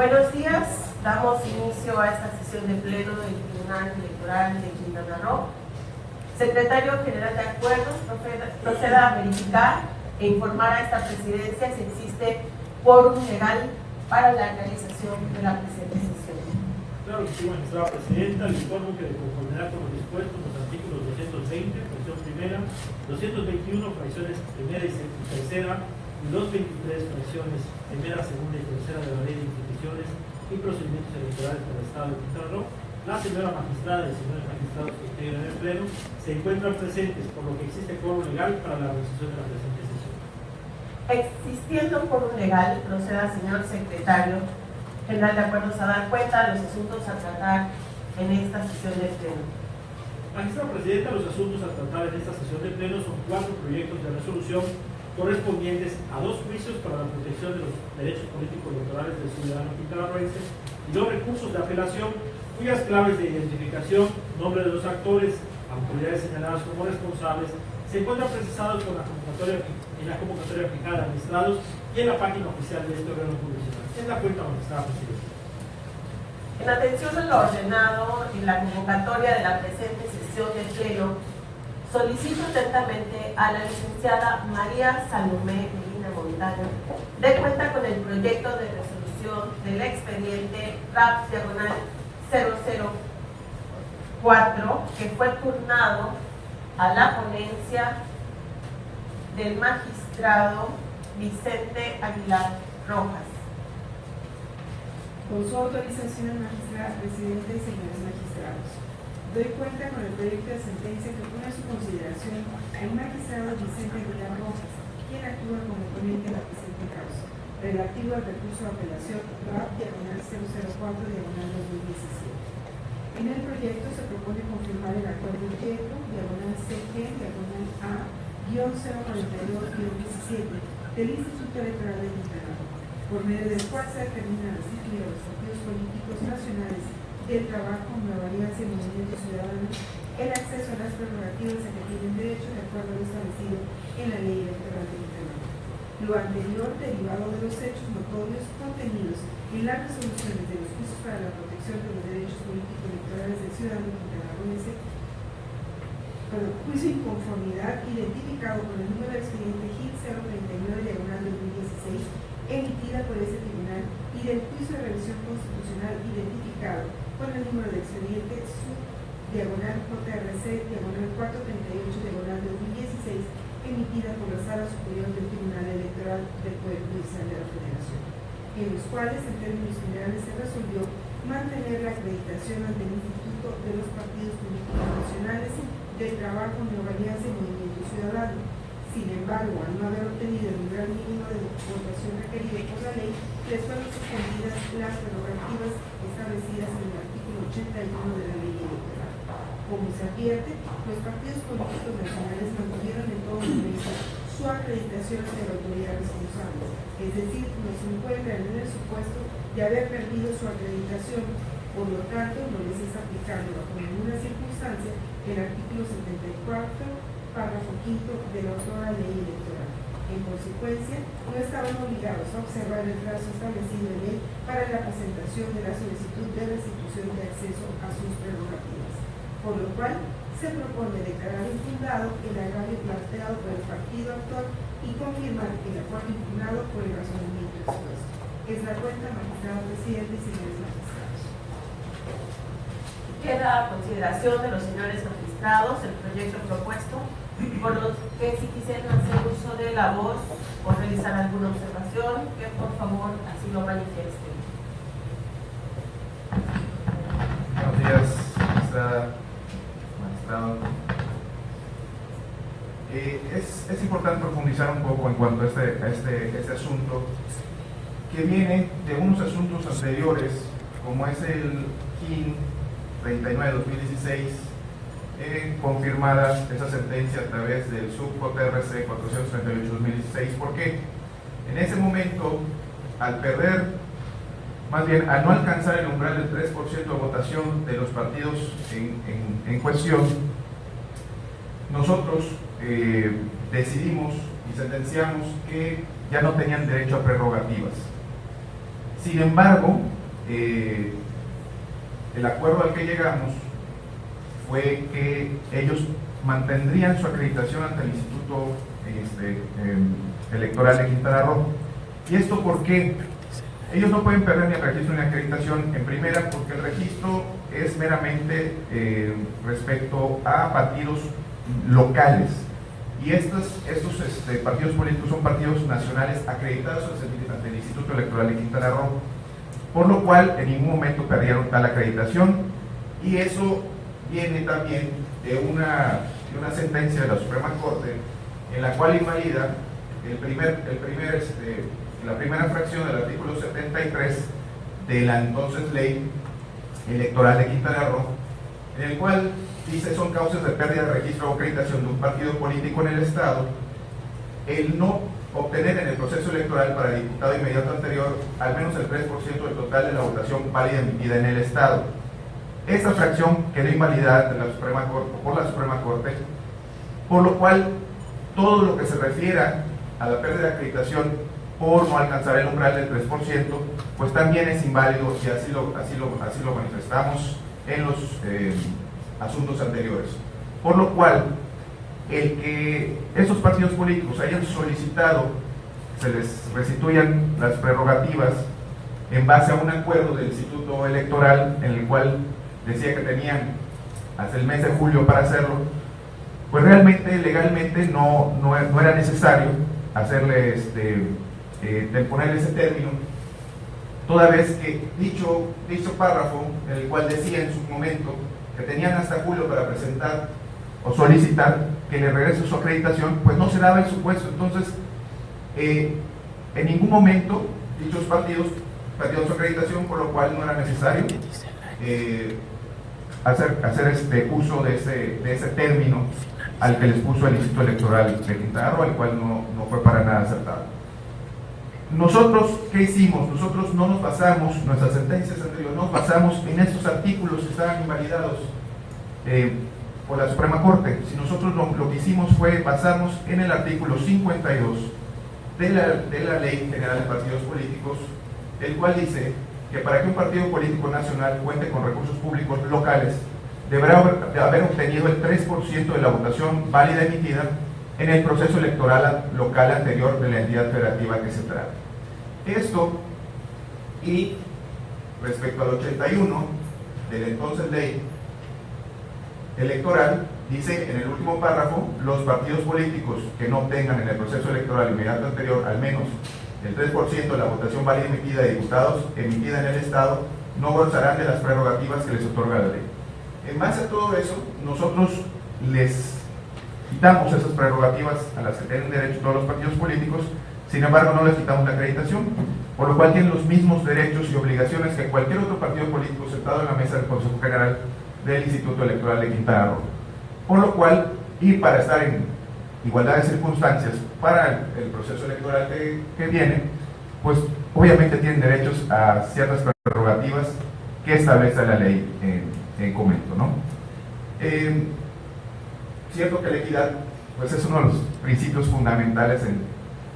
Buenos días, damos inicio a esta sesión de pleno del Tribunal Electoral de Quintana Roo. Secretario General de Acuerdos, proceda a verificar e informar a esta presidencia si existe quórum legal para la realización de la presente sesión. Claro que sí, magistrada presidenta. Le informo que de conformidad con lo dispuesto en los artículos 220, fracción primera, 221, fracciones primera y tercera, y 223, fracciones primera, segunda y tercera de la Ley de Instituciones y Procedimientos Electorales del Estado de Quintana Roo, la señora magistrada y señores magistrados que integran el pleno se encuentran presentes, por lo que existe quórum legal para la realización de la presente sesión. Existiendo quórum legal, proceda, señor secretario General de Acuerdos, a dar cuenta de los asuntos a tratar en esta sesión de pleno. Magistrada presidenta, los asuntos a tratar en esta sesión de pleno son 4 proyectos de resolución correspondientes a 2 juicios para la protección de los derechos políticos electorales del ciudadano quintanarroense y 2 recursos de apelación cuyas claves de identificación, nombre de los actores, autoridades señaladas como responsables, se encuentran precisados con en la convocatoria fijada a magistrados y en la página oficial de este órgano jurisdiccional. Es la cuenta, magistrada presidenta. En atención a lo ordenado en la convocatoria de la presente sesión de pleno, solicito atentamente a la licenciada María Salomé Medina Montaño de cuenta con el proyecto de resolución del expediente RAP/004 que fue turnado a la ponencia del magistrado Vicente Aguilar Rojas. Con su autorización, magistrada presidenta y señores magistrados, doy cuenta con el proyecto de sentencia que pone a su consideración al magistrado Vicente Aguilar Rojas, quien actúa como ponente en la presente causa, relativo al recurso de apelación RAP/004/2017. En el proyecto se propone confirmar el acuerdo objeto /CG/A-042-17 del Instituto Electoral de Quintana Roo, por medio del cual se determina la cifra de los partidos políticos nacionales del trabajo, Nueva Alianza y Movimiento Ciudadano el acceso a las prerrogativas a que tienen derecho de acuerdo a lo establecido en la Ley Electoral de Quintana Roo. Lo anterior derivado de los hechos notorios contenidos en las resoluciones de los juicios para la protección de los derechos políticos electorales del ciudadano quintanarroense, juicio inconformidad identificado con el número de expediente GIL 039/2016 emitida por este tribunal y del juicio de revisión constitucional identificado con el número de expediente sub-JRC/438/2016 emitida por la Sala Superior del Tribunal Electoral del Poder Judicial de la Federación, en los cuales en términos generales se resolvió mantener la acreditación ante el Instituto de los Partidos Políticos Nacionales del Trabajo, Nueva Alianza y Movimiento Ciudadano. Sin embargo, al no haber obtenido el umbral mínimo de votación requerido por la ley, les fueron suspendidas las prerrogativas establecidas en el artículo 81 de la ley electoral. Como se advierte, los partidos políticos nacionales mantuvieron en todo momento su acreditación ante la autoridad responsable, es decir, no se encuentran en el supuesto de haber perdido su acreditación. Por lo tanto, no les es aplicable bajo ninguna circunstancia el artículo 74, párrafo 5 de la autora ley electoral. En consecuencia, no estaban obligados a observar el plazo establecido en ley para la presentación de la solicitud de restitución de acceso a sus prerrogativas, por lo cual se propone declarar infundado el agravio planteado por el partido actual y confirmar el acuerdo impugnado por el razonamiento expuesto. Es la cuenta, magistrado presidente y señores magistrados. Queda a consideración de los señores magistrados el proyecto propuesto, por los que si quisieran hacer uso de la voz o realizar alguna observación, que por favor así lo manifiesten. Buenos días, magistrada, magistrado. Es importante profundizar un poco en cuanto a este asunto, que viene de unos asuntos anteriores, como es el GIN 39/2016, confirmada esa sentencia a través del sub-JRC 438/2016. ¿Por qué? En ese momento, al perder, más bien al no alcanzar el umbral del 3% de votación de los partidos en cuestión, nosotros decidimos y sentenciamos que ya no tenían derecho a prerrogativas. Sin embargo, el acuerdo al que llegamos fue que ellos mantendrían su acreditación ante el Instituto Electoral de Quintana Roo. ¿Y esto por qué? Ellos no pueden perder ni el registro ni la acreditación, en primera porque el registro es meramente respecto a partidos locales, y estos partidos políticos son partidos nacionales acreditados ante el Instituto Electoral de Quintana Roo, por lo cual en ningún momento perdieron tal acreditación, y eso viene también de una sentencia de la Suprema Corte en la cual invalida la primera fracción del artículo 73 de la entonces Ley Electoral de Quintana Roo, en el cual dice: son causas de pérdida de registro o acreditación de un partido político en el Estado el no obtener en el proceso electoral para diputado inmediato anterior al menos el 3% del total de la votación válida emitida en el Estado. Esta fracción quedó invalidada por la Suprema Corte, por lo cual todo lo que se refiera a la pérdida de acreditación por no alcanzar el umbral del 3%, pues también es inválido, y así lo manifestamos en los asuntos anteriores. Por lo cual, el que esos partidos políticos hayan solicitado que se les restituyan las prerrogativas en base a un acuerdo del Instituto Electoral en el cual decía que tenían hasta el mes de julio para hacerlo, pues realmente legalmente no era necesario hacerle de ponerle ese término, toda vez que dicho párrafo, en el cual decía en su momento que tenían hasta julio para presentar o solicitar que le regrese su acreditación, pues no se daba el supuesto. Entonces, en ningún momento dichos partidos perdieron su acreditación, por lo cual no era necesario hacer uso de ese término al que les puso el Instituto Electoral de Quintana Roo, el cual no fue para nada acertado. Nosotros, ¿qué hicimos? Nosotros no nos basamos, nuestras sentencias anteriores, nos basamos en estos artículos que estaban invalidados por la Suprema Corte. Si nosotros lo que hicimos fue basarnos en el artículo 52 de la Ley General de Partidos Políticos, el cual dice que para que un partido político nacional cuente con recursos públicos locales, deberá haber obtenido el 3% de la votación válida emitida en el proceso electoral local anterior de la entidad federativa que se trata. Esto, y respecto al 81 de la entonces Ley Electoral, dice en el último párrafo: los partidos políticos que no obtengan en el proceso electoral inmediato anterior al menos el 3% de la votación válida emitida de diputados emitida en el Estado no gozarán de las prerrogativas que les otorga la ley. En base a todo eso, nosotros les quitamos esas prerrogativas a las que tienen derecho todos los partidos políticos. Sin embargo, no les quitamos la acreditación, por lo cual tienen los mismos derechos y obligaciones que cualquier otro partido político sentado en la mesa del Consejo General del Instituto Electoral de Quintana Roo. Por lo cual, y para estar en igualdad de circunstancias para el proceso electoral que viene, pues obviamente tienen derechos a ciertas prerrogativas que establece la ley en comento, ¿no? Cierto que la equidad, pues es uno de los principios fundamentales en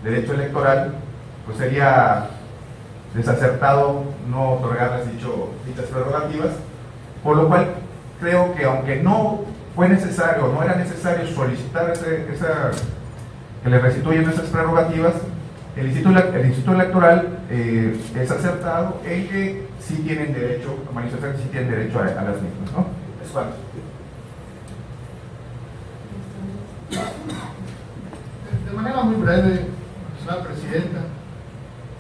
derecho electoral, pues sería desacertado no otorgarles dichas prerrogativas, por lo cual creo que aunque no fue necesario, no era necesario solicitar que le restituyan esas prerrogativas, el Instituto Electoral es acertado en que sí tienen derecho a manifestar, que sí tienen derecho a las mismas, ¿no? Es cuanto. De manera muy breve, señora Presidenta,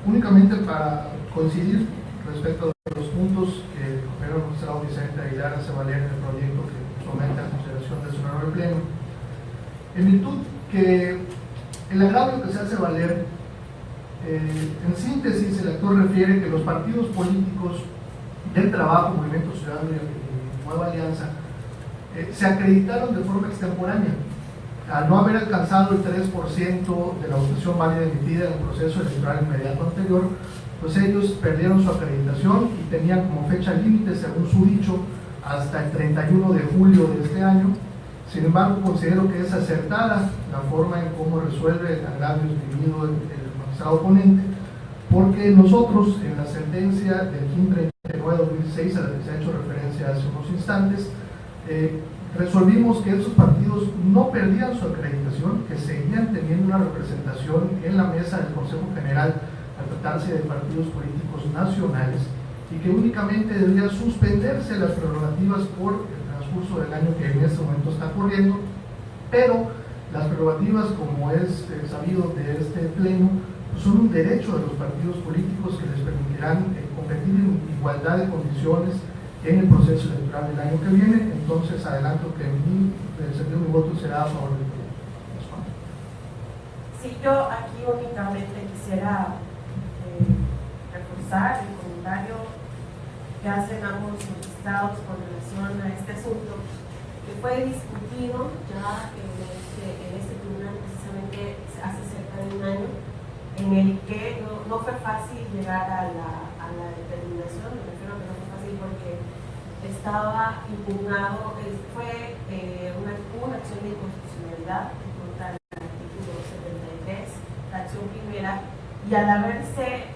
únicamente para coincidir respecto de los puntos que el compañero magistrado Vicente Aguilar hace valer en el proyecto que somete a consideración de su honorable pleno, en virtud que el agravio que se hace valer, en síntesis, el actor refiere que los partidos políticos del Trabajo, Movimiento Ciudadano y Nueva Alianza se acreditaron de forma extemporánea. Al no haber alcanzado el 3% de la votación válida emitida en el proceso electoral inmediato anterior, pues ellos perdieron su acreditación y tenían como fecha límite, según su dicho, hasta el 31 de julio de este año. Sin embargo, considero que es acertada la forma en cómo resuelve el agravio esgrimido el magistrado ponente, porque nosotros en la sentencia del KIN 39-2016 a la que se ha hecho referencia hace unos instantes, resolvimos que esos partidos no perdían su acreditación, que seguían teniendo una representación en la mesa del Consejo General al tratarse de partidos políticos nacionales, y que únicamente debería suspenderse las prerrogativas por el transcurso del año que en este momento está corriendo, pero las prerrogativas, como es sabido de este pleno, son un derecho de los partidos políticos que les permitirán competir en igualdad de condiciones en el proceso electoral del año que viene. Entonces adelanto que el sentido de mi voto será a favor del proyecto. Sí, yo aquí únicamente quisiera reforzar el comentario que hacen ambos magistrados con relación a este asunto, que fue discutido ya en este tribunal precisamente hace cerca de un año, en el que no fue fácil llegar a la determinación. Me refiero a que no fue fácil porque estaba impugnado, fue una acción de inconstitucionalidad en contra del artículo 73, la acción primera, y al haberse,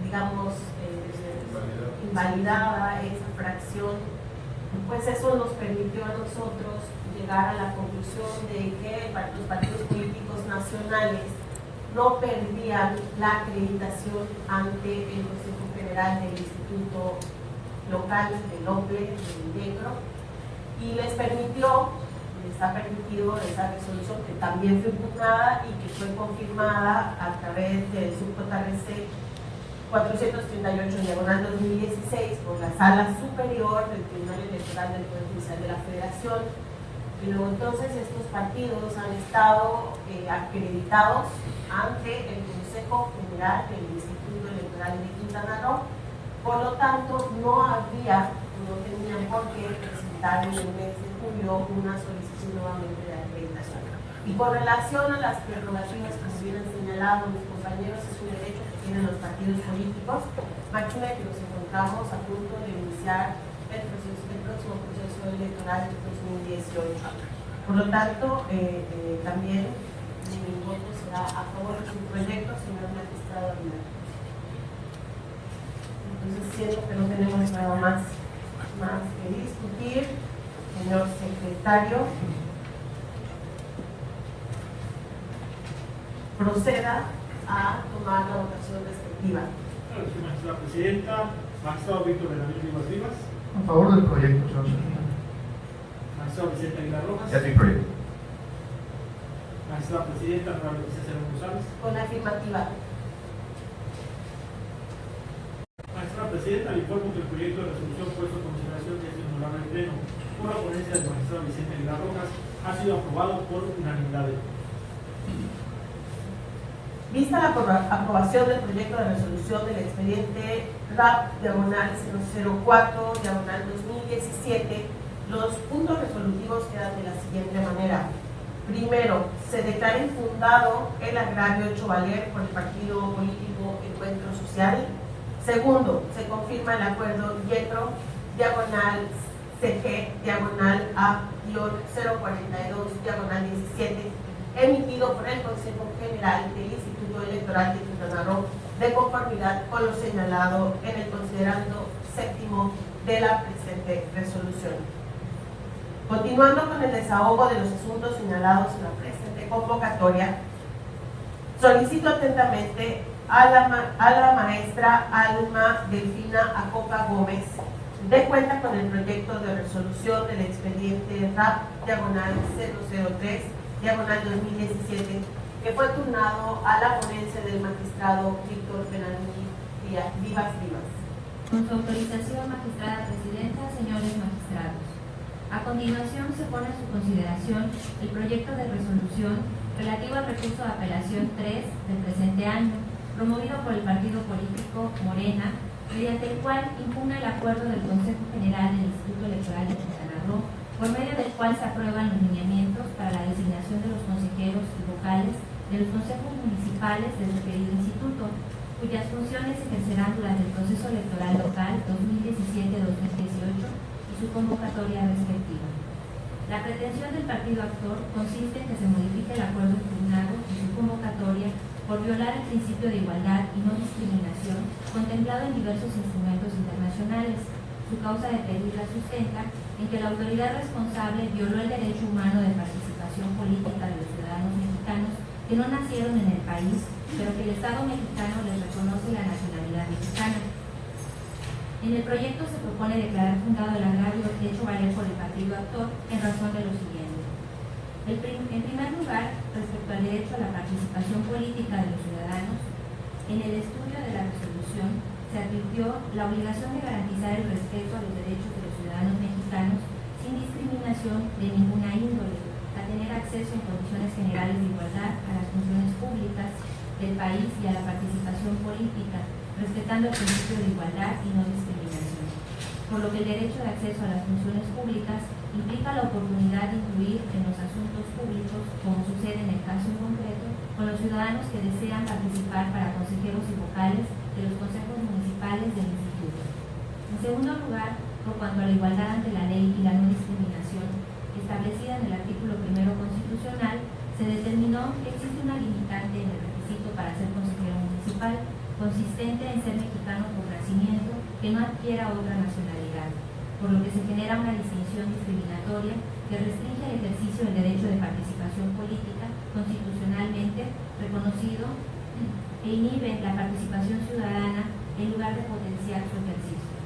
digamos, invalidada esa fracción, pues eso nos permitió a nosotros llegar a la conclusión de que los partidos políticos nacionales no perdían la acreditación ante el Consejo General del Instituto Local del OPLE, del INDECRO, y les ha permitido esa resolución que también fue impugnada y que fue confirmada a través del sub-JRC 438/2016 por la Sala Superior del Tribunal Electoral del Poder Judicial de la Federación. Y luego entonces estos partidos han estado acreditados ante el Consejo General del Instituto Electoral de Quintana Roo. Por lo tanto, no tenían por qué presentar en el mes de julio una solicitud nuevamente de acreditación. Y con relación a las prerrogativas que se hubieran señalado mis compañeros, es un derecho que tienen los partidos políticos, máxima que nos encontramos a punto de iniciar el próximo proceso electoral de 2018. Por lo tanto, también mi voto será a favor de su proyecto, señor magistrado Aguilar. Entonces, siento que no tenemos nada más que discutir. Señor secretario, proceda a tomar la votación respectiva. Señora Presidenta, magistrado Víctor Benavir Rivas. A favor del proyecto, señor secretario. Magistrado Vicente Aguilar Rojas. Es mi proyecto. Magistrada Presidenta, honorable César González. Con la afirmativa. Magistrada Presidenta, le informo que el proyecto de resolución puesto a consideración de este honorable pleno por la ponencia del magistrado Vicente Aguilar Rojas ha sido aprobado por unanimidad. Vista la aprobación del proyecto de resolución del expediente RAP/004/2017, los puntos resolutivos quedan de la siguiente manera. Primero, se declara infundado el agravio hecho valer por el partido político Encuentro Social. Segundo, se confirma el acuerdo YETRO/CG/A-042/17 emitido por el Consejo General del Instituto Electoral de Quintana Roo de conformidad con lo señalado en el considerando séptimo de la presente resolución. Continuando con el desahogo de los asuntos señalados en la presente convocatoria, solicito atentamente a la maestra Alma Delfina Acopa Gómez de cuenta con el proyecto de resolución del expediente RAP/003/2017 que fue turnado a la ponencia del magistrado Víctor Benavir Rivas. Con su autorización, magistrada presidenta, señores magistrados. A continuación se pone a su consideración el proyecto de resolución relativo al recurso de apelación 3 del presente año, promovido por el partido político Morena, mediante el cual impugna el acuerdo del Consejo General del Instituto Electoral de Quintana Roo, por medio del cual se aprueban los lineamientos para la designación de los consejeros y vocales de los consejos municipales del referido instituto, cuyas funciones ejercerán durante el proceso electoral local 2017-2018 y su convocatoria respectiva. La pretensión del partido actor consiste en que se modifique el acuerdo impugnado y su convocatoria por violar el principio de igualdad y no discriminación contemplado en diversos instrumentos internacionales. Su causa de pedir la sustenta en que la autoridad responsable violó el derecho humano de participación política de los ciudadanos mexicanos que no nacieron en el país, pero que el Estado mexicano les reconoce la nacionalidad mexicana. En el proyecto se propone declarar fundado el agravio hecho valer por el partido actor en razón de lo siguiente. En primer lugar, respecto al derecho a la participación política de los ciudadanos, en el estudio de la resolución se advirtió la obligación de garantizar el respeto a los derechos de los ciudadanos mexicanos sin discriminación de ninguna índole, a tener acceso en condiciones generales de igualdad a las funciones públicas del país y a la participación política, respetando el principio de igualdad y no discriminación. Por lo que el derecho de acceso a las funciones públicas implica la oportunidad de incluir en los asuntos públicos, como sucede en el caso en concreto, con los ciudadanos que desean participar para consejeros y vocales de los consejos municipales del instituto. En segundo lugar, por cuanto a la igualdad ante la ley y la no discriminación, establecida en el artículo 1 constitucional, se determinó que existe una limitante en el requisito para ser consejero municipal, consistente en ser mexicano por nacimiento, que no adquiera otra nacionalidad, por lo que se genera una distinción discriminatoria que restringe el ejercicio del derecho de participación política constitucionalmente reconocido e inhibe la participación ciudadana en lugar de potenciar su ejercicio.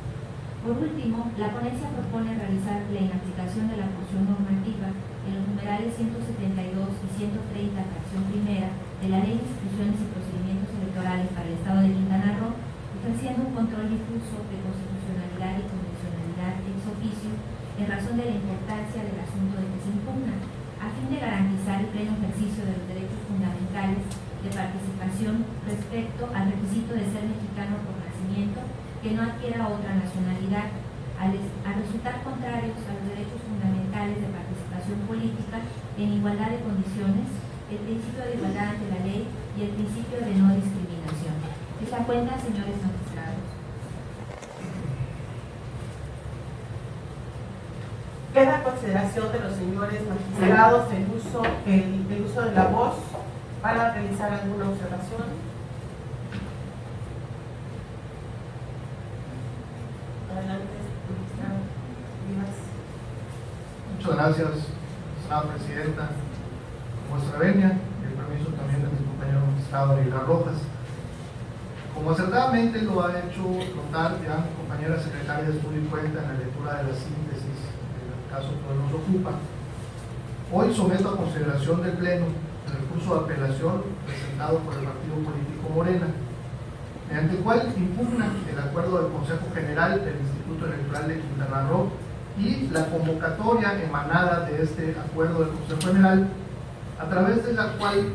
Por último, la ponencia propone realizar la inaplicación de la porción normativa en los numerales 172 y 130, fracción primera, de la Ley de Instituciones y Procedimientos Electorales para el Estado de Quintana Roo, ejerciendo un control difuso de constitucionalidad y convencionalidad ex oficio en razón de la importancia del asunto de que se impugna, a fin de garantizar el pleno ejercicio de los derechos fundamentales de participación respecto al requisito de ser mexicano por nacimiento, que no adquiera otra nacionalidad, al resultar contrarios a los derechos fundamentales de participación política en igualdad de condiciones, el principio de igualdad ante la ley y el principio de no discriminación. Es la cuenta, señores magistrados. Queda a consideración de los señores magistrados el uso de la voz para realizar alguna observación. Adelante, magistrado Rivas. Muchas gracias, señora presidenta. Con vuestra venia y el permiso también de mi compañero magistrado Aguilar Rojas. Como acertadamente lo ha hecho notar ya mi compañera secretaria de Estudio y Cuenta en la lectura de la síntesis del caso que hoy nos ocupa, hoy someto a consideración del Pleno el recurso de apelación presentado por el partido político Morena, mediante el cual impugna el acuerdo del Consejo General del Instituto Electoral de Quintana Roo y la convocatoria emanada de este acuerdo del Consejo General, a través de la cual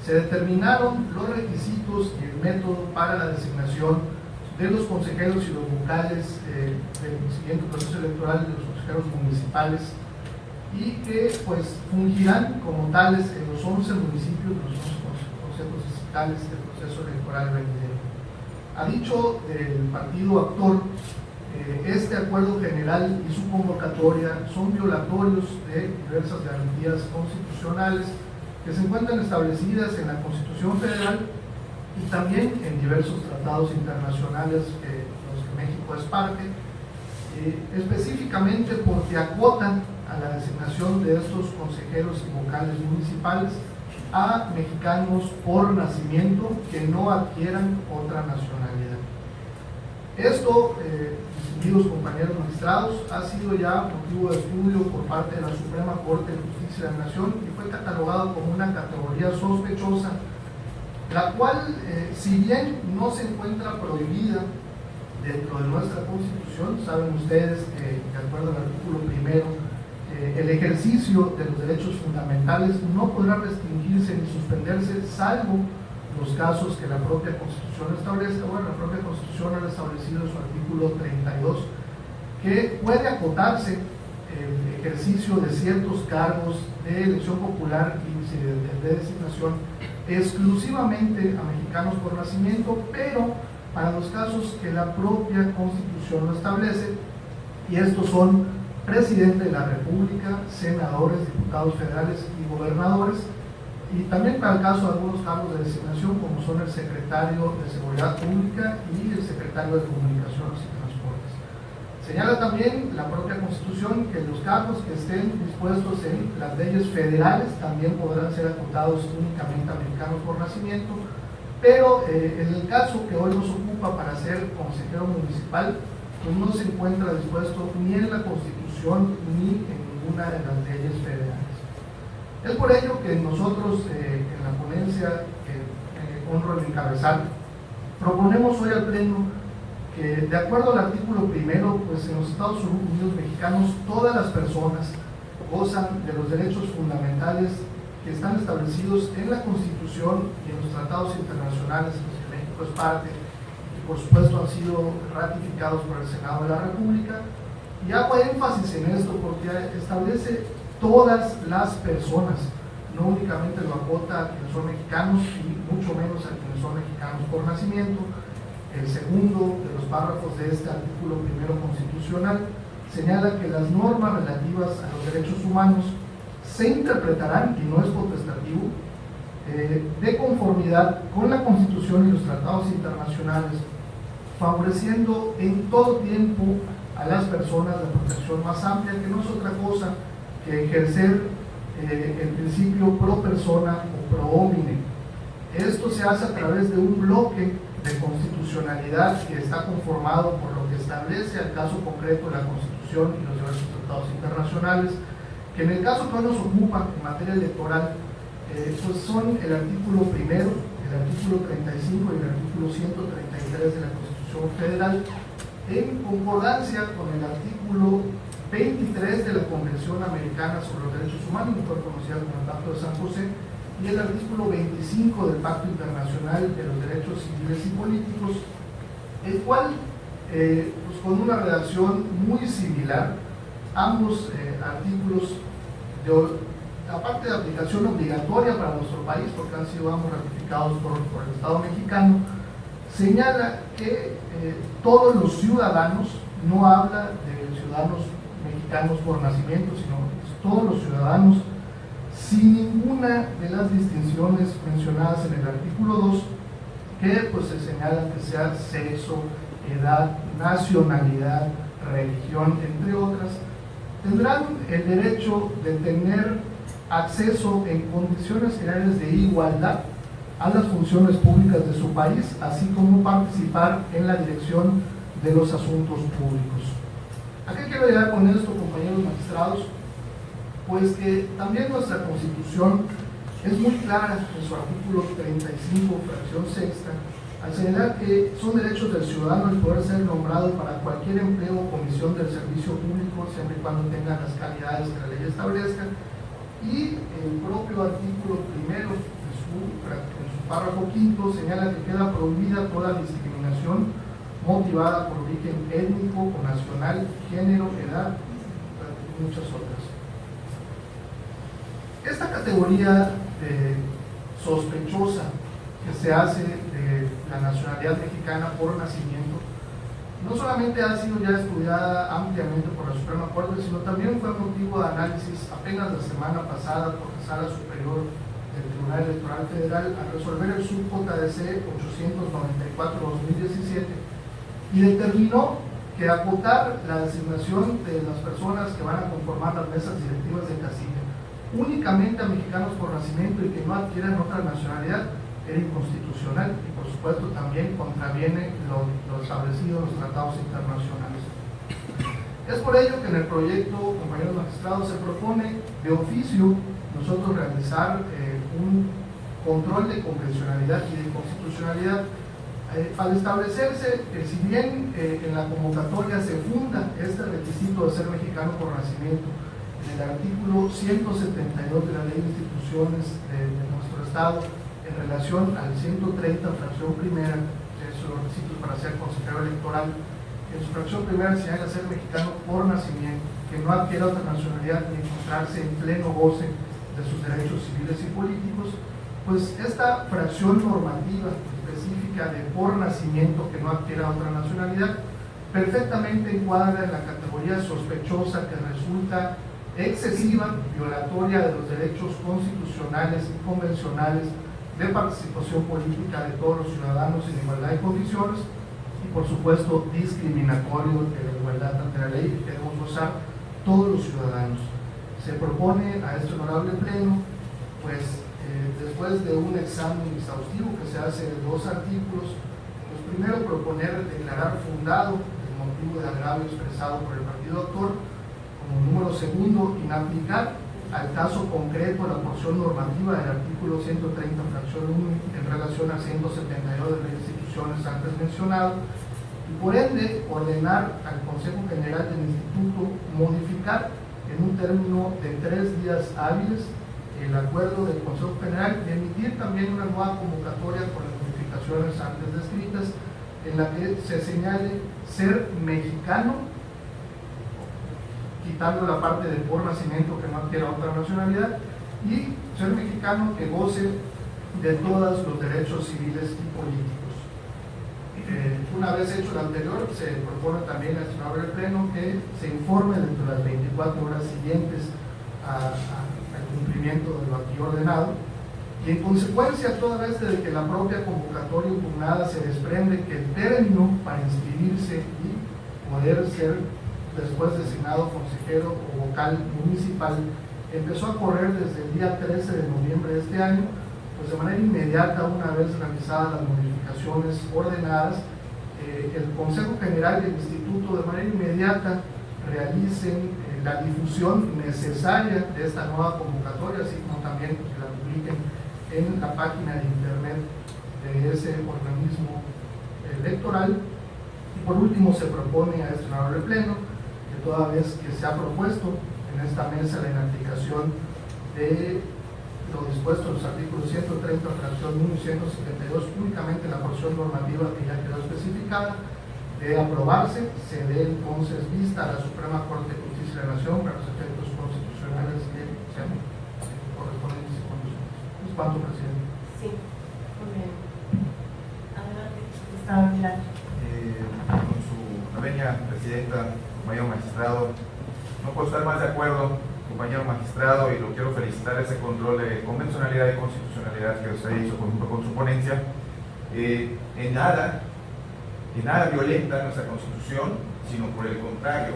se determinaron los requisitos y el método para la designación de los consejeros y los vocales del siguiente proceso electoral de los consejeros municipales, y que pues fungirán como tales en los 11 municipios de los 11 consejos distritales del proceso electoral venidero. Ha dicho el partido actor, este acuerdo general y su convocatoria son violatorios de diversas garantías constitucionales que se encuentran establecidas en la Constitución Federal y también en diversos tratados internacionales de los que México es parte, específicamente porque acotan a la designación de estos consejeros y vocales municipales a mexicanos por nacimiento que no adquieran otra nacionalidad. Esto, distinguidos compañeros magistrados, ha sido ya motivo de estudio por parte de la Suprema Corte de Justicia de la Nación y fue catalogado como una categoría sospechosa, la cual, si bien no se encuentra prohibida dentro de nuestra Constitución, saben ustedes que, de acuerdo al artículo 1, el ejercicio de los derechos fundamentales no podrá restringirse ni suspenderse, salvo los casos que la propia Constitución establece. Bueno, la propia Constitución ha establecido en su artículo 32 que puede acotarse el ejercicio de ciertos cargos de elección popular y de designación exclusivamente a mexicanos por nacimiento, pero para los casos que la propia Constitución lo establece, y estos son presidente de la República, senadores, diputados federales y gobernadores, y también para el caso de algunos cargos de designación, como son el secretario de Seguridad Pública y el secretario de Comunicaciones y Transportes. Señala también la propia Constitución que los cargos que estén dispuestos en las leyes federales también podrán ser acotados únicamente a mexicanos por nacimiento, pero en el caso que hoy nos ocupa para ser consejero municipal, pues no se encuentra dispuesto ni en la Constitución ni en ninguna de las leyes federales. Es por ello que nosotros en la ponencia que honro el encabezar, proponemos hoy al Pleno que, de acuerdo al artículo primero, pues en los Estados Unidos mexicanos todas las personas gozan de los derechos fundamentales que están establecidos en la Constitución y en los tratados internacionales en los que México es parte, y por supuesto han sido ratificados por el Senado de la República. Y hago énfasis en esto porque establece todas las personas, no únicamente lo acota a quienes son mexicanos y mucho menos a quienes son mexicanos por nacimiento. El segundo de los párrafos de este artículo primero constitucional señala que las normas relativas a los derechos humanos se interpretarán, y no es potestativo, de conformidad con la Constitución y los tratados internacionales, favoreciendo en todo tiempo a las personas la protección más amplia, que no es otra cosa que ejercer el principio pro persona o pro homine. Esto se hace a través de un bloque de constitucionalidad que está conformado por lo que establece el caso concreto de la Constitución y los diversos tratados internacionales, que en el caso que hoy nos ocupa en materia electoral, pues son el artículo primero, el artículo 35 y el artículo 133 de la Constitución Federal, en concordancia con el artículo 23 de la Convención Americana sobre los Derechos Humanos, mejor conocida como el Pacto de San José, y el artículo 25 del Pacto Internacional de los Derechos Civiles y Políticos, el cual, pues con una redacción muy similar, ambos artículos, aparte de aplicación obligatoria para nuestro país, porque han sido ambos ratificados por el Estado mexicano, señala que todos los ciudadanos, no habla de ciudadanos mexicanos por nacimiento, sino todos los ciudadanos, sin ninguna de las distinciones mencionadas en el artículo 2, que pues se señala que sea sexo, edad, nacionalidad, religión, entre otras, tendrán el derecho de tener acceso en condiciones generales de igualdad a las funciones públicas de su país, así como participar en la dirección de los asuntos públicos. ¿A qué quiero llegar con esto, compañeros magistrados? Pues que también nuestra Constitución es muy clara en su artículo 35, fracción sexta, al señalar que son derechos del ciudadano el poder ser nombrado para cualquier empleo o comisión del servicio público, siempre y cuando tengan las calidades que la ley establezca, y el propio artículo primero, en su párrafo quinto, señala que queda prohibida toda discriminación motivada por origen étnico o nacional, género, edad y muchas otras. Esta categoría sospechosa que se hace de la nacionalidad mexicana por nacimiento no solamente ha sido ya estudiada ampliamente por la Suprema Corte, sino también fue motivo de análisis apenas la semana pasada por la Sala Superior del Tribunal Electoral Federal al resolver el sub JDC 894-2017 y determinó que acotar la designación de las personas que van a conformar las mesas directivas de casilla únicamente a mexicanos por nacimiento y que no adquieran otra nacionalidad era inconstitucional y por supuesto también contraviene lo establecido en los tratados internacionales. Es por ello que en el proyecto, compañeros magistrados, se propone de oficio nosotros realizar un control de convencionalidad y de constitucionalidad al establecerse que si bien en la convocatoria se funda este requisito de ser mexicano por nacimiento en el artículo 172 de la Ley de Instituciones de nuestro Estado en relación al 130 fracción primera, que es los requisitos para ser consejero electoral, en su fracción primera señala ser mexicano por nacimiento, que no adquiera otra nacionalidad ni encontrarse en pleno goce de sus derechos civiles y políticos, pues esta fracción normativa específica de por nacimiento que no adquiera otra nacionalidad perfectamente encuadra en la categoría sospechosa que resulta excesiva, violatoria de los derechos constitucionales y convencionales de participación política de todos los ciudadanos en igualdad de condiciones y, por supuesto, discriminatorio de la igualdad ante la ley que debemos gozar todos los ciudadanos. Se propone a este honorable pleno, pues, después de un examen exhaustivo que se hace de 2 artículos, pues primero proponer declarar fundado el motivo de agravio expresado por el partido autor, como número segundo, inaplicar al caso concreto la porción normativa del artículo 130, fracción 1, en relación al 172 de las instituciones antes mencionado, y por ende ordenar al Consejo General del Instituto modificar en un término de 3 días hábiles el acuerdo del Consejo General y emitir también una nueva convocatoria con las modificaciones antes descritas, en la que se señale ser mexicano, quitando la parte de por nacimiento que no adquiera otra nacionalidad, y ser mexicano que goce de todos los derechos civiles y políticos. Una vez hecho lo anterior, se propone también al honorable pleno que se informe dentro de las 24 horas siguientes al cumplimiento de lo aquí ordenado, y en consecuencia, toda vez de que la propia convocatoria impugnada se desprende que el término para inscribirse y poder ser después designado consejero o vocal municipal empezó a correr desde el día 13 de noviembre de este año, pues de manera inmediata, una vez realizadas las modificaciones ordenadas, el Consejo General del Instituto de manera inmediata realicen la difusión necesaria de esta nueva convocatoria, así como también que la publiquen en la página de internet de ese organismo electoral. Y por último, se propone a este honorable pleno que toda vez que se ha propuesto en esta mesa la inaplicación de lo dispuesto en los artículos 130, fracción 1 y 172, únicamente la porción normativa que ya quedó especificada, de aprobarse, se dé entonces vista a la Suprema Corte de Justicia de la Nación para los efectos constitucionales que sean correspondientes y conducentes. ¿Es cuánto, presidente? Sí, muy bien. Adelante, Gustavo Aguilar. Con su venia, presidenta, compañero magistrado, no puedo estar más de acuerdo, compañero magistrado, y lo quiero felicitar ese control de convencionalidad y constitucionalidad que usted hizo con su ponencia. En nada violenta nuestra Constitución, sino por el contrario,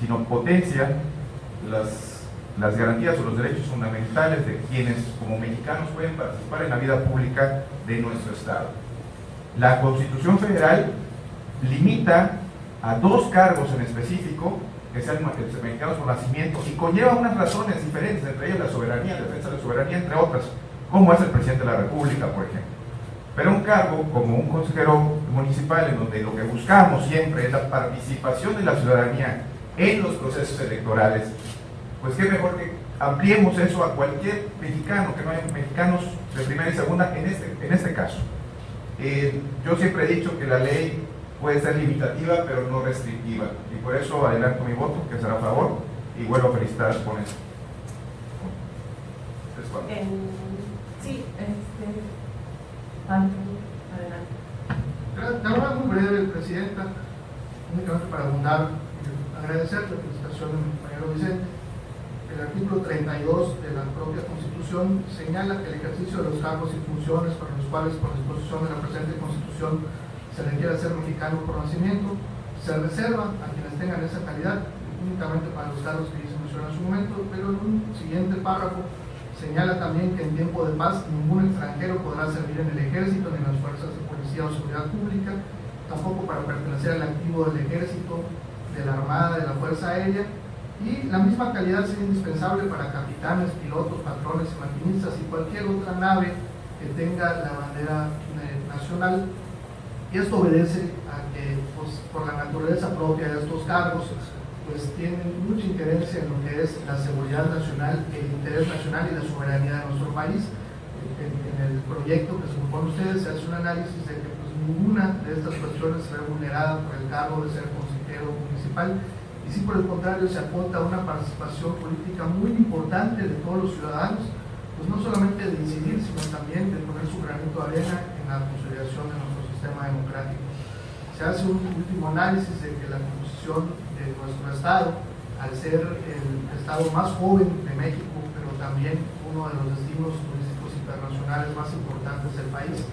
sino potencia las garantías o los derechos fundamentales de quienes como mexicanos pueden participar en la vida pública de nuestro Estado. La Constitución Federal limita a 2 cargos en específico que sean mexicanos por nacimiento y conlleva unas razones diferentes, entre ellas la soberanía, la defensa de la soberanía, entre otras, como es el presidente de la República, por ejemplo. Pero un cargo como un consejero municipal, en donde lo que buscamos siempre es la participación de la ciudadanía en los procesos electorales, pues qué mejor que ampliemos eso a cualquier mexicano, que no haya mexicanos de primera y segunda en este caso. Yo siempre he dicho que la ley puede ser limitativa pero no restrictiva, y por eso adelanto mi voto, que será a favor, y vuelvo a felicitar al ponente. Sí, adelante. De manera muy breve, presidenta, únicamente para abundar y agradecer la felicitación de mi compañero Vicente. El artículo 32 de la propia Constitución señala que el ejercicio de los cargos y funciones para los cuales, por disposición de la presente Constitución, se requiere ser mexicano por nacimiento, se reserva a quienes tengan esa calidad, únicamente para los cargos que se mencionó en su momento, pero en un siguiente párrafo señala también que en tiempo de paz ningún extranjero podrá servir en el ejército ni en las fuerzas de policía o seguridad pública, tampoco para pertenecer al activo del ejército, de la armada, de la fuerza aérea, y la misma calidad sería indispensable para capitanes, pilotos, patrones y maquinistas y cualquier otra nave que tenga la bandera nacional. Y esto obedece a que, pues, por la naturaleza propia de estos cargos, pues tienen mucha injerencia en lo que es la seguridad nacional, el interés nacional y la soberanía de nuestro país. En el proyecto que se propone a ustedes se hace un análisis de que pues, ninguna de estas cuestiones se ve vulnerada por el cargo de ser consejero municipal, y sí, por el contrario, se apunta a una participación política muy importante de todos los ciudadanos, pues no solamente de incidir, sino también de poner su granito de arena en la consolidación de nuestro sistema democrático. Se hace un último análisis de que la composición de nuestro Estado al ser el estado más joven de México, pero también uno de los destinos turísticos internacionales más importantes del país,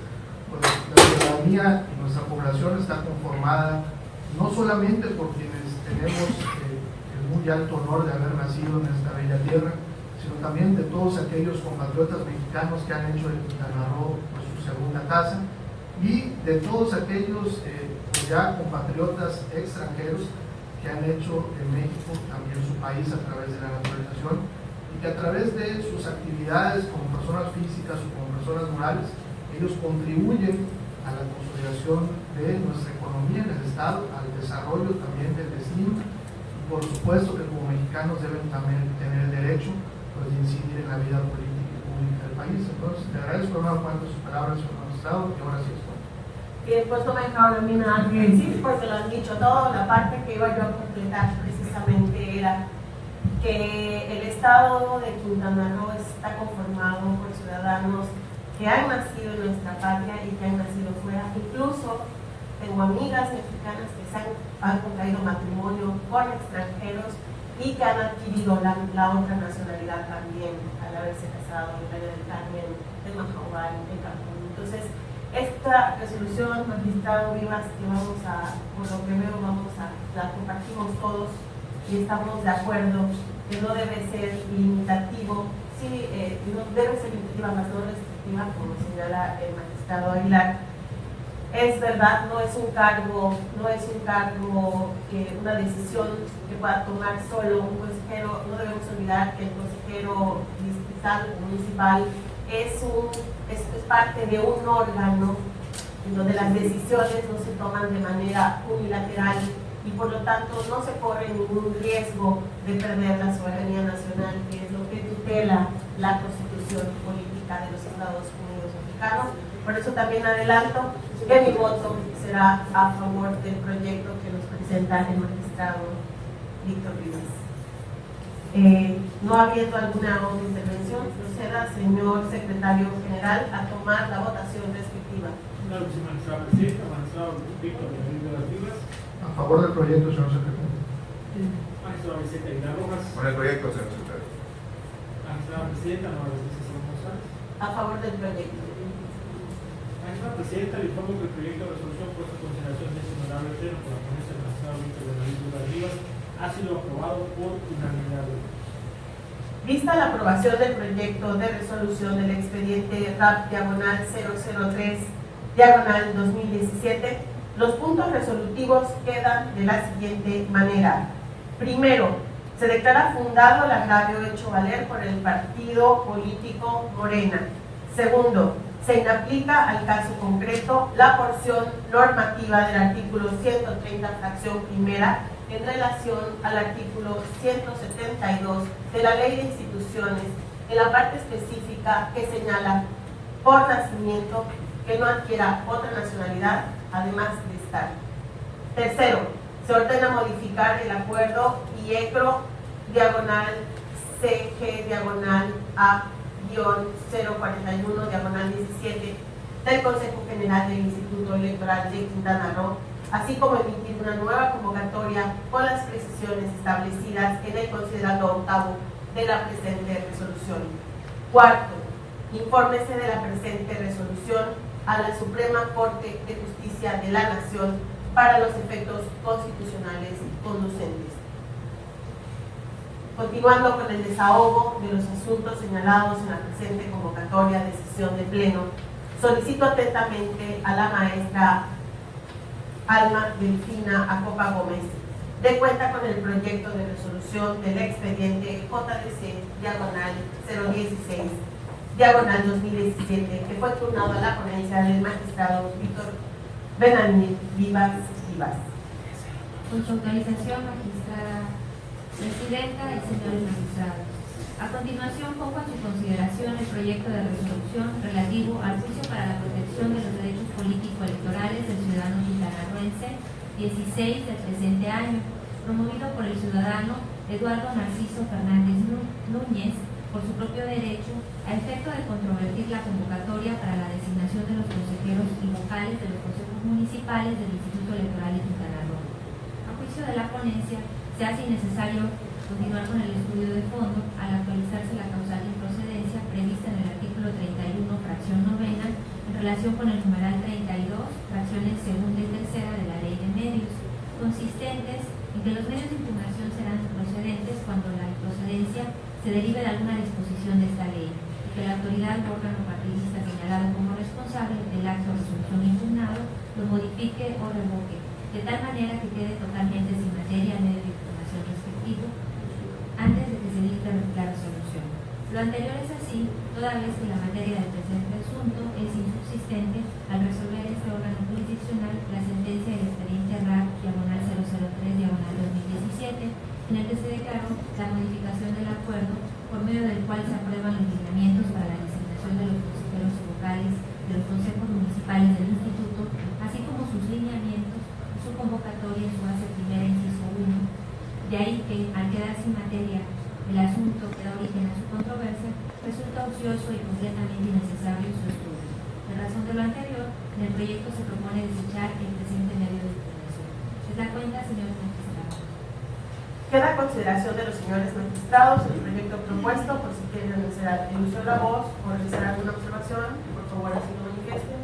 pues la ciudadanía y nuestra población está conformada no solamente por quienes tenemos el muy alto honor de haber nacido en esta bella tierra, sino también de todos aquellos compatriotas mexicanos que han hecho de Quintana Roo pues, su segunda casa, y de todos aquellos ya compatriotas extranjeros que han hecho de México también su país a través de la naturalización, y que a través de sus actividades como personas físicas o como personas morales, ellos contribuyen a la consolidación de nuestra economía en el Estado, al desarrollo también del destino, y por supuesto que como mexicanos deben también tener el derecho pues, de incidir en la vida política y pública del país. Entonces, le agradezco hermano cuanto sus palabras, señor magistrado, y ahora sí es todo. Y después no me dejaron a mí nada que decir porque lo han dicho todo. La parte que iba yo a completar precisamente era que el estado de Quintana Roo está conformado por ciudadanos que han nacido en nuestra patria y que han nacido fuera. Incluso tengo amigas mexicanas que han contraído matrimonio con extranjeros y que han adquirido la otra nacionalidad también al haberse casado en Playa del Carmen, en Mahahual, en Cancún. Entonces, esta resolución, magistrado Vivas, que por lo que veo, la compartimos todos y estamos de acuerdo que no debe ser limitativo, sí, no debe ser limitativa, más no restrictiva, como señala el magistrado Aguilar. Es verdad, no es un cargo, una decisión que pueda tomar solo un consejero. No debemos olvidar que el consejero distrital o municipal es parte de un órgano en donde las decisiones no se toman de manera unilateral y por lo tanto no se corre ningún riesgo de perder la soberanía nacional, que es lo que tutela la Constitución política de los Estados Unidos mexicanos. Por eso también adelanto que mi voto será a favor del proyecto que nos presenta el magistrado Víctor Vivas. No habiendo alguna otra intervención, proceda, señor secretario general, a tomar la votación respectiva. Claro que sí, magistrado presidente, magistrado Víctor Vivas. A favor del proyecto, señor secretario. Magistrado Vicente Aguilar Rojas. Con el proyecto, señor secretario. Magistrado presidenta, María César González. A favor del proyecto. Magistrado presidenta, le informo que el proyecto de resolución puesto en consideración de este honorable pleno por la ponencia del magistrado Víctor Vivas ha sido aprobado por unanimidad. Vista la aprobación del proyecto de resolución del expediente RAP diagonal 003 diagonal 2017, los puntos resolutivos quedan de la siguiente manera. Primero, se declara fundado el agravio hecho valer por el partido político Morena. Segundo, se inaplica al caso concreto la porción normativa del artículo 130, fracción primera, en relación al artículo 172 de la Ley de Instituciones, en la parte específica que señala por nacimiento que no adquiera otra nacionalidad, además de estar. Tercero, se ordena modificar el acuerdo IECRO diagonal CG diagonal A 041 diagonal 17 del Consejo General del Instituto Electoral de Quintana Roo, así como emitir una nueva convocatoria con las precisiones establecidas en el considerando octavo de la presente resolución. Cuarto, infórmese de la presente resolución a la Suprema Corte de Justicia de la Nación para los efectos constitucionales conducentes. Continuando con el desahogo de los asuntos señalados en la presente convocatoria de sesión de pleno, solicito atentamente a la maestra Alma Delfina Acopa Gómez de cuenta con el proyecto de resolución del expediente JDC diagonal 016 diagonal 2017 que fue turnado a la ponencia del magistrado Víctor Benamil Vivas. Con su autorización, magistrada presidenta y señores magistrados. A continuación, pongo a su consideración el proyecto de resolución relativo al juicio para la protección de los derechos político-electorales del ciudadano quintanarroense 16 del presente año, promovido por el ciudadano Eduardo Narciso Fernández Núñez, por su propio derecho, a efecto de controvertir la convocatoria para la designación de los consejeros y vocales de los consejos municipales del Instituto Electoral de Quintana Roo. A juicio de la ponencia, se hace innecesario continuar con el estudio de fondo al actualizarse la causal de improcedencia prevista en el artículo 31, fracción novena, en relación con el numeral 32, fracciones segunda y tercera de la Ley de Medios, consistentes en que los medios de impugnación serán procedentes cuando la improcedencia se derive de alguna disposición de esta ley y que la autoridad o órgano partidista señalado como responsable del acto de resolución impugnado lo modifique o revoque, de tal manera que quede totalmente sin materia al medio de impugnación respectivo antes de que se dicte la resolución. Lo anterior es así, toda vez que la materia del presente asunto es insubsistente al resolver este órgano jurisdiccional la sentencia del expediente RAC /003/2017, en el que se declaró la modificación del acuerdo por medio del cual se aprueban los lineamientos para la designación de los consejeros vocales de los consejos municipales del instituto, así como sus lineamientos, su convocatoria en su base primera, inciso 1. De ahí que, al quedar sin materia el asunto que da origen a su controversia, resulta ocioso y completamente innecesario su estudio. En razón de lo anterior, en el proyecto se propone desechar el presente medio de impugnación. ¿Se da cuenta, señores magistrados? Queda a consideración de los señores magistrados el proyecto propuesto, por si quieren hacer el uso de la voz o realizar alguna observación, por favor así lo manifiesten.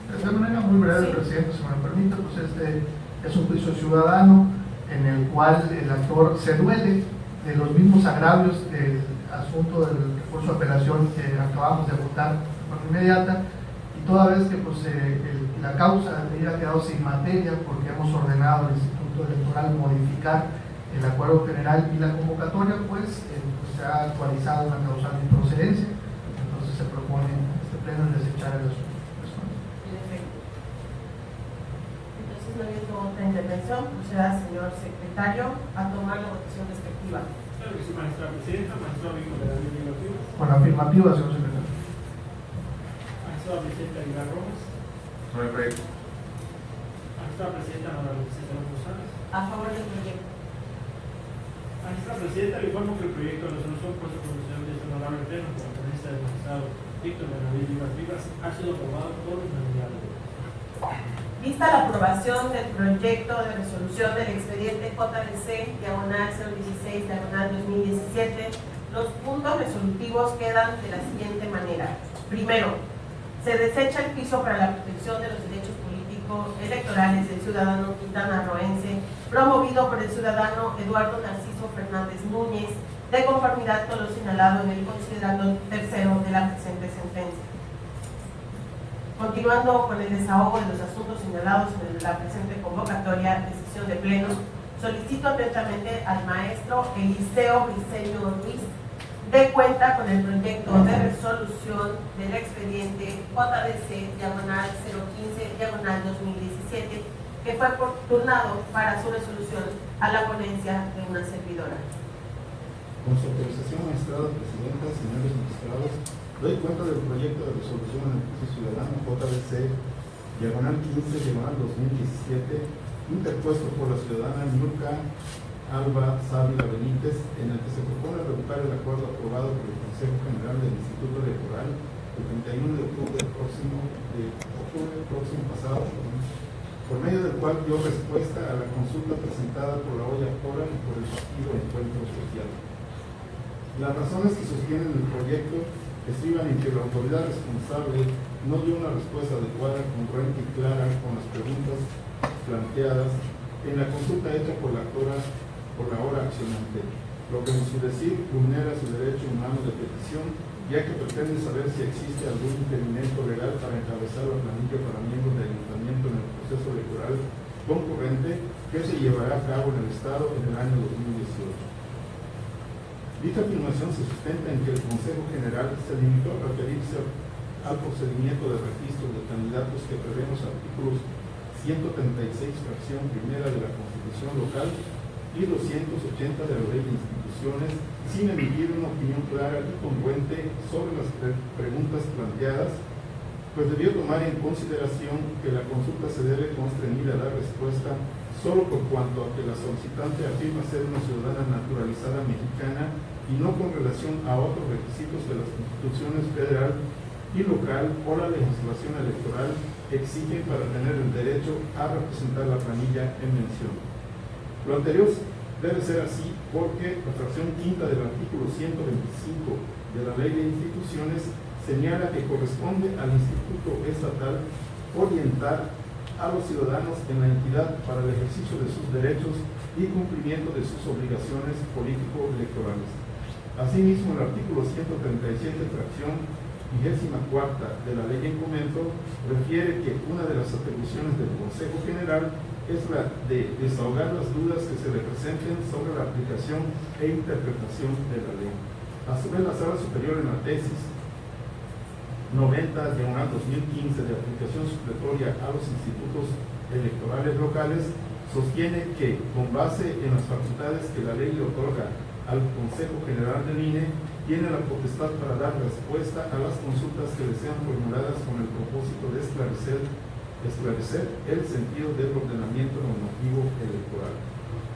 De manera muy breve, Sí. presidente, si me lo permite, pues este es un juicio ciudadano en el cual el actor se duele de los mismos agravios del asunto del recurso de apelación que acabamos de votar de forma inmediata, y toda vez que pues, la causa había quedado sin materia porque hemos ordenado al Instituto Electoral modificar el acuerdo general y la convocatoria, pues se ha actualizado una causal de improcedencia. Entonces se propone este pleno desechar el asunto. En efecto. Entonces, no habiendo otra intervención, proceda, señor secretario, a tomar la votación respectiva. Claro que sí, magistrada presidenta, magistrado Víctor de David Negativa, Con la afirmativa, señor secretario. magistrada presidenta Aguilar Rojas, Sobre el proyecto. magistrada presidenta Nora Lucía González. A favor del proyecto. Magistrada presidenta, le informo que el proyecto de resolución puesto por el señor de este honorable pleno por la ponencia del magistrado Víctor de David Vivas ha sido aprobado por unanimidad. Vista la aprobación del proyecto de resolución del expediente JDC, diagonal 016, diagonal 2017, los puntos resolutivos quedan de la siguiente manera. Primero, se desecha el juicio para la protección de los derechos políticos electorales del ciudadano quintanarroense, promovido por el ciudadano Eduardo Narciso Fernández Núñez, de conformidad con lo señalado en el considerando tercero de la presente sentencia. Continuando con el desahogo de los asuntos señalados en la presente convocatoria de sesión de pleno, solicito atentamente al maestro Eliseo Briceño Ruiz dé cuenta con el proyecto de resolución del expediente JDC diagonal 015 diagonal 2017 que fue turnado para su resolución a la ponencia de una servidora. Con su autorización, magistrada presidenta, señores magistrados, doy cuenta del proyecto de resolución en el juicio ciudadano JDC, diagonal 15, diagonal 2017, interpuesto por la ciudadana Niurka Alba Sávila Benítez, en el que se propone revocar el acuerdo aprobado por el Consejo General del Instituto Electoral el 31 de octubre próximo pasado, por medio del cual dio respuesta a la consulta presentada por la olla Cora y por el partido Encuentro Social. Las razones que sostienen el proyecto estriban en que la autoridad responsable no dio una respuesta adecuada, congruente y clara con las preguntas planteadas en la consulta hecha por la hora accionante, lo que en su decir vulnera su derecho humano de petición, ya que pretende saber si existe algún impedimento legal para encabezar la planilla para miembros del ayuntamiento en el proceso electoral concurrente que se llevará a cabo en el Estado en el año 2018. Dicha afirmación se sustenta en que el Consejo General se limitó a referirse al procedimiento de registro de candidatos que prevé los artículos 136, fracción primera de la Constitución local y 280 de la Ley de Instituciones, sin emitir una opinión clara y congruente sobre las preguntas planteadas, pues debió tomar en consideración que la consulta se debe constreñir a dar respuesta solo por cuanto a que la solicitante afirma ser una ciudadana naturalizada mexicana y no con relación a otros requisitos de las constituciones federal y local o la legislación electoral exigen para tener el derecho a representar la planilla en mención. Lo anterior debe ser así porque la fracción quinta del artículo 125 de la Ley de Instituciones señala que corresponde al Instituto Estatal orientar a los ciudadanos en la entidad para el ejercicio de sus derechos y cumplimiento de sus obligaciones político-electorales. Asimismo, el artículo 137, fracción 24 de la Ley en Comento, refiere que una de las atribuciones del Consejo General es la de desahogar las dudas que se le presenten sobre la aplicación e interpretación de la ley. A su vez, la Sala Superior en la tesis 90/2015 de aplicación supletoria a los institutos electorales locales sostiene que, con base en las facultades que la ley le otorga al Consejo General del INE, tiene la potestad para dar respuesta a las consultas que le sean formuladas con el propósito de esclarecer el sentido del ordenamiento normativo electoral.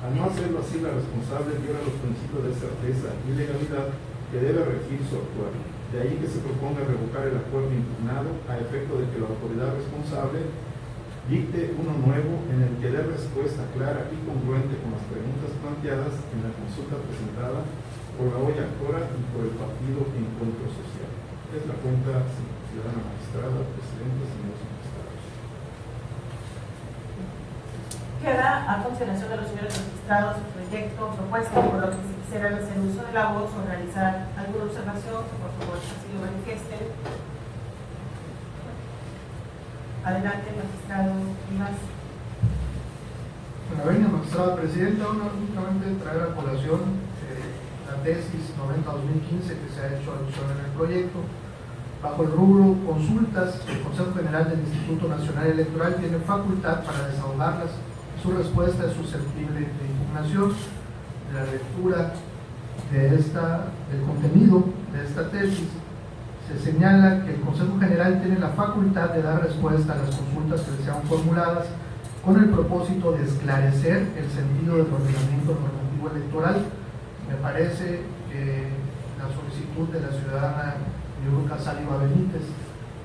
Al no hacerlo así, la responsable viola los principios de certeza y legalidad que debe regir su actuar. De ahí que se proponga revocar el acuerdo impugnado a efecto de que la autoridad responsable dicte uno nuevo en el que dé respuesta clara y congruente con las preguntas planteadas en la consulta presentada por la olla actora y por el partido Encuentro Social. Es la cuenta ciudadana magistrada, presidente, señores magistrados. Queda a consideración de los señores magistrados el proyecto propuesto, por lo que si quisieran hacer uso de la voz o realizar alguna observación, que por favor así lo manifiesten. Adelante, magistrado Rivas. La venia magistrada presidenta, únicamente traer a colación la tesis 90-2015 que se ha hecho alusión en el proyecto. Bajo el rubro consultas, el Consejo General del Instituto Nacional Electoral tiene facultad para desahogarlas. Su respuesta es susceptible de impugnación. De la lectura del contenido de esta tesis, se señala que el Consejo General tiene la facultad de dar respuesta a las consultas que le sean formuladas con el propósito de esclarecer el sentido del ordenamiento normativo electoral. Me parece que la solicitud de la ciudadana Niurka Sáliva Benítez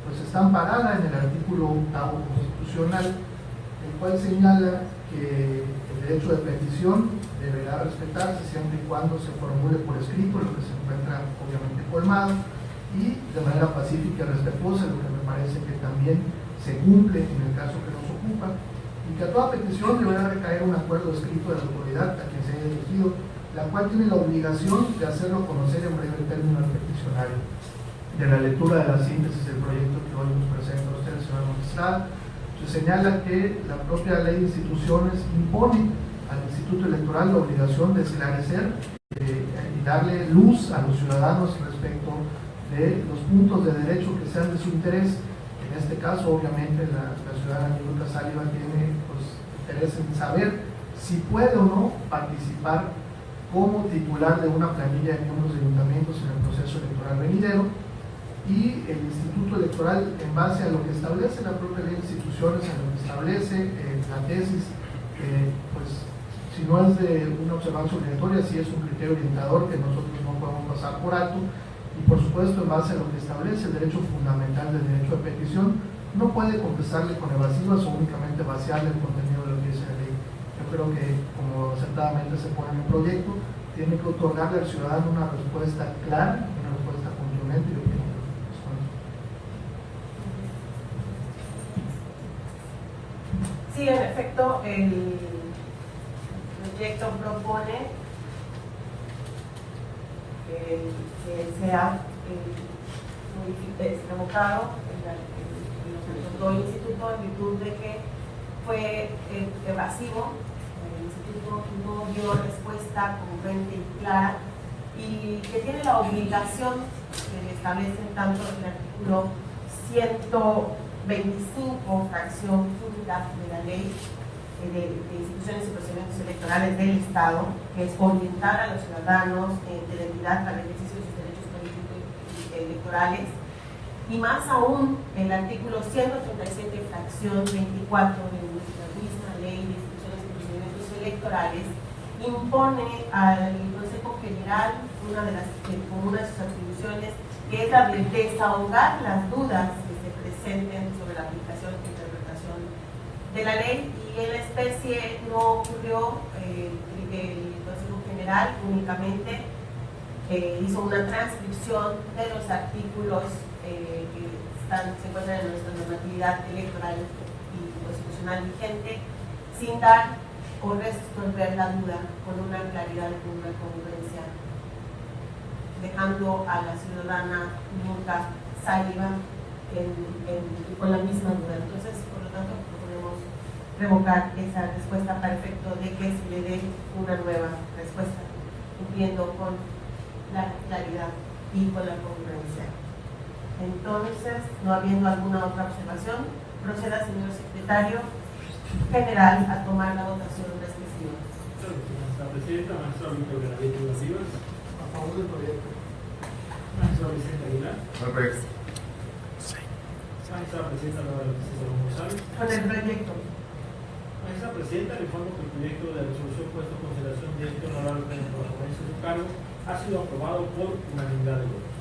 pues está amparada en el artículo 8º constitucional, el cual señala que el derecho de petición deberá respetarse siempre y cuando se formule por escrito, lo que se encuentra obviamente colmado, y de manera pacífica y respetuosa, lo que me parece que también se cumple en el caso que nos ocupa, y que a toda petición deberá recaer un acuerdo escrito de la autoridad a quien se haya dirigido, la cual tiene la obligación de hacerlo conocer en breve término al peticionario. De la lectura de la síntesis del proyecto que hoy nos presenta usted, señora magistrada, se señala que la propia ley de instituciones impone al Instituto Electoral la obligación de esclarecer y darle luz a los ciudadanos respecto de los puntos de derecho que sean de su interés. En este caso, obviamente, la ciudadana Niurka Sáliva tiene pues, interés en saber si puede o no participar como titular de una planilla de miembros de ayuntamientos en el proceso electoral venidero, y el Instituto Electoral, en base a lo que establece la propia ley de instituciones, en lo que establece la tesis, pues si no es de una observancia obligatoria, sí es un criterio orientador que nosotros no podemos pasar por alto, y por supuesto en base a lo que establece el derecho fundamental del derecho de petición, no puede contestarle con evasivas o únicamente vaciarle el contenido de lo que dice la ley. Yo creo que, como acertadamente se pone en el proyecto, tiene que otorgarle al ciudadano una respuesta clara, una respuesta contundente y objetiva. Sí, en efecto, el proyecto propone que sea revocado el instituto en virtud de que fue evasivo. El instituto no dio respuesta congruente y clara, y que tiene la obligación que le establecen tanto el artículo 125, fracción quinta de la ley de instituciones y procedimientos electorales del Estado, que es orientar a los ciudadanos de la entidad para el ejercicio de sus derechos políticos y electorales, y más aún el artículo 137, fracción 24 de nuestra misma ley de instituciones y procedimientos electorales, impone al Consejo General, como una de sus atribuciones, que es la de desahogar las dudas que se presenten sobre la aplicación e interpretación de la ley, y en la especie no ocurrió. El Consejo General únicamente hizo una transcripción de los artículos que se encuentran en nuestra normatividad electoral y constitucional vigente, sin dar o resolver la duda con una claridad y con una congruencia, dejando a la ciudadana nunca Sáliva con la misma duda. Entonces, por lo tanto, proponemos revocar esa respuesta para efecto de que se le dé una nueva respuesta, cumpliendo con la claridad y con la congruencia. Entonces, no habiendo alguna otra observación, proceda, señor secretario general, a tomar la votación respectiva. Maestra Presidenta, maestra Víctor Garavito Rivas, A favor del proyecto. maestra Vicente Aguilar, Perfecto. maestra Presidenta Laura César González. Con el proyecto. Maestra Presidenta, le informo que el proyecto de resolución puesto en consideración de este honorable pleno por la ponencia de su cargo ha sido aprobado por unanimidad de votos.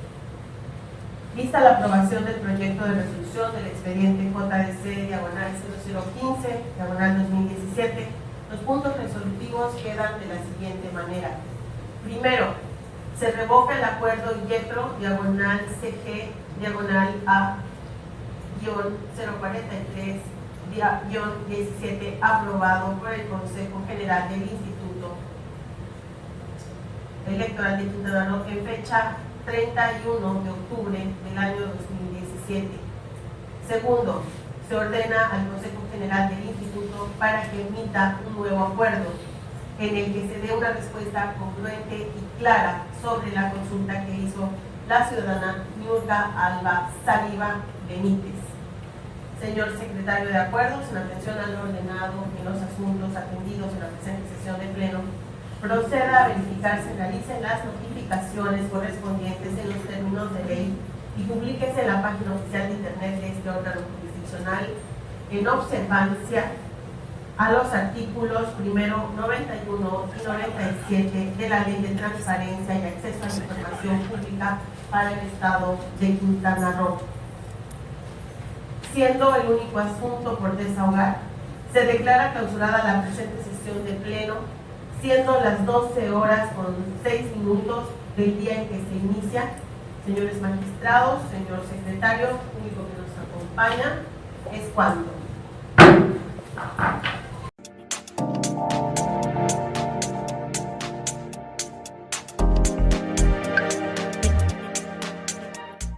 Vista la aprobación del proyecto de resolución del expediente JDC/0015/2017, los puntos resolutivos quedan de la siguiente manera. Primero, se revoca el acuerdo YEPRO-CG-A-043-17 aprobado por el Consejo General del Instituto Electoral de Quintana Roo en fecha 31 de octubre del año 2017. Segundo, se ordena al Consejo General del Instituto para que emita un nuevo acuerdo en el que se dé una respuesta congruente y clara sobre la consulta que hizo la ciudadana Niurka Alba Sáliva Benítez. Señor secretario de Acuerdos, en atención al ordenado en los asuntos atendidos en la presente sesión de pleno, proceda a verificar se realicen las notificaciones correspondientes en los términos de ley y publíquese en la página oficial de internet de este órgano jurisdiccional en observancia a los artículos primero 91 y 97 de la Ley de Transparencia y Acceso a la Información Pública para el Estado de Quintana Roo. Siendo el único asunto por desahogar, se declara clausurada la presente sesión de pleno, siendo las 12:06 del día en que se inicia. Señores magistrados, señor secretario, único que nos acompaña es cuando.